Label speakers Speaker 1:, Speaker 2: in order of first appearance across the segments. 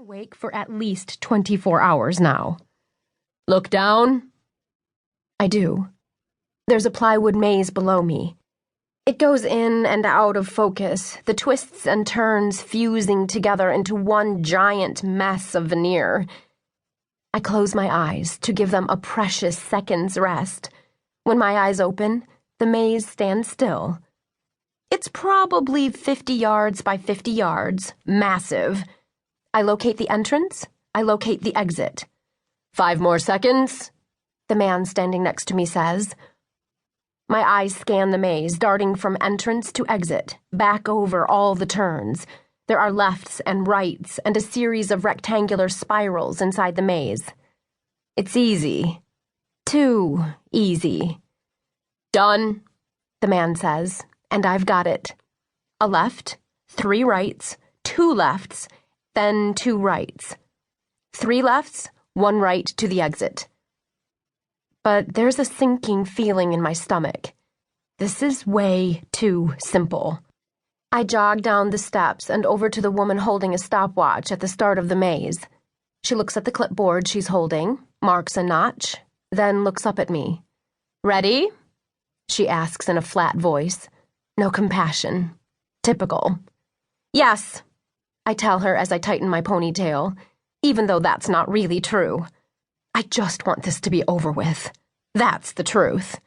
Speaker 1: awake for at least 24 hours now. Look down. I do. There's a plywood maze below me. It goes in and out of focus, the twists and turns fusing together into one giant mess of veneer. I close my eyes to give them a precious second's rest. When my eyes open, the maze stands still. It's probably 50 yards by 50 yards, massive. I locate the entrance, I locate the exit. 5 more seconds, the man standing next to me says. My eyes scan the maze, darting from entrance to exit, back over all the turns. There are lefts and rights and a series of rectangular spirals inside the maze. It's easy. Too easy. Done, the man says, and I've got it. A left, 3 rights, 2 lefts, then 2 rights. 3 lefts, 1 right to the exit. But there's a sinking feeling in my stomach. This is way too simple. I jog down the steps and over to the woman holding a stopwatch at the start of the maze. She looks at the clipboard she's holding, marks a notch, then looks up at me. Ready? She asks in a flat voice. No compassion. Typical. Yes, I tell her as I tighten my ponytail, even though that's not really true. I just want this to be over with. That's the truth.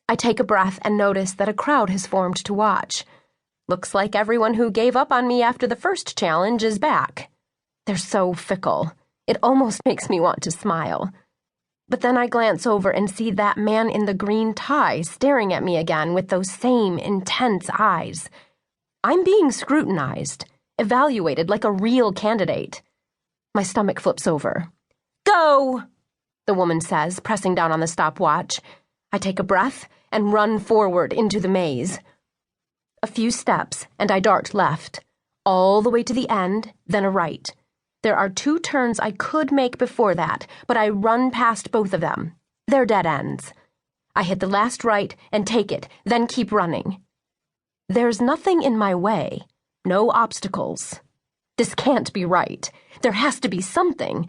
Speaker 1: I take a breath and notice that a crowd has formed to watch. Looks like everyone who gave up on me after the first challenge is back. They're so fickle. It almost makes me want to smile. But then I glance over and see that man in the green tie staring at me again with those same intense eyes. I'm being scrutinized, evaluated like a real candidate. My stomach flips over. Go, the woman says, pressing down on the stopwatch. I take a breath and run forward into the maze. A few steps, and I dart left, all the way to the end, then a right. There are 2 turns I could make before that, but I run past both of them. They're dead ends. I hit the last right and take it, then keep running. There's nothing in my way, no obstacles. This can't be right. There has to be something.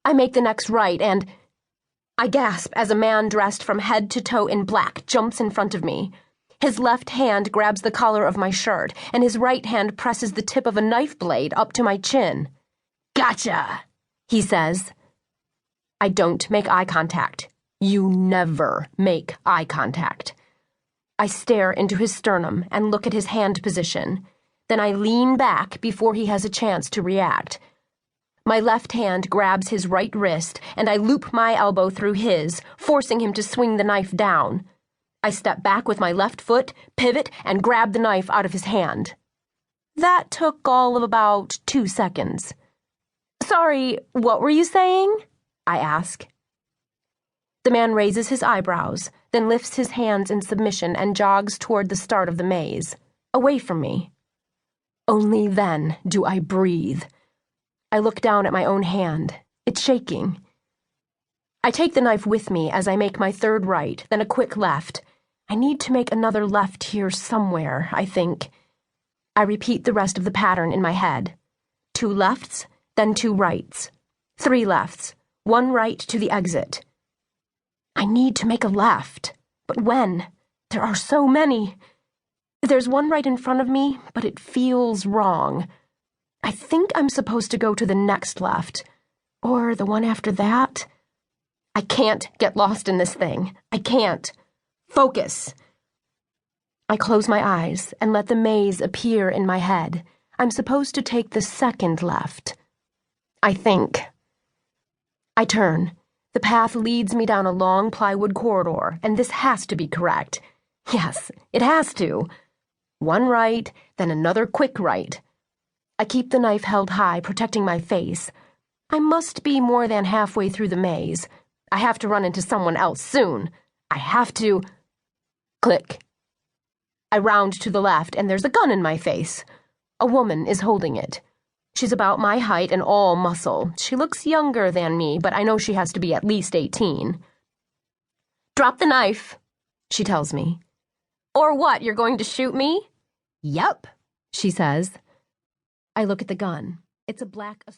Speaker 1: I make the next right and I gasp as a man dressed from head to toe in black jumps in front of me. His left hand grabs the collar of my shirt, and his right hand presses the tip of a knife blade up to my chin. Gotcha, he says. I don't make eye contact. You never make eye contact. I stare into his sternum and look at his hand position. Then I lean back before he has a chance to react. My left hand grabs his right wrist, and I loop my elbow through his, forcing him to swing the knife down. I step back with my left foot, pivot, and grab the knife out of his hand. That took all of about 2 seconds. Sorry, what were you saying? I ask. The man raises his eyebrows, then lifts his hands in submission and jogs toward the start of the maze, away from me. Only then do I breathe. I look down at my own hand. It's shaking. I take the knife with me as I make my 3rd right, then a quick left. I need to make another left here somewhere, I think. I repeat the rest of the pattern in my head. 2 lefts, then 2 rights. 3 lefts, 1 right to the exit. I need to make a left. But when? There are so many. There's 1 right in front of me, but it feels wrong. I think I'm supposed to go to the next left. Or the one after that. I can't get lost in this thing. I can't. Focus. I close my eyes and let the maze appear in my head. I'm supposed to take the 2nd left. I think. I turn. The path leads me down a long plywood corridor, and this has to be correct. Yes, it has to. 1 right, then another quick right. I keep the knife held high, protecting my face. I must be more than halfway through the maze. I have to run into someone else soon. I have to... Click. I round to the left, and there's a gun in my face. A woman is holding it. She's about my height and all muscle. She looks younger than me, but I know she has to be at least 18. Drop the knife, she tells me. Or what, you're going to shoot me? Yep, she says. I look at the gun. It's a black assault.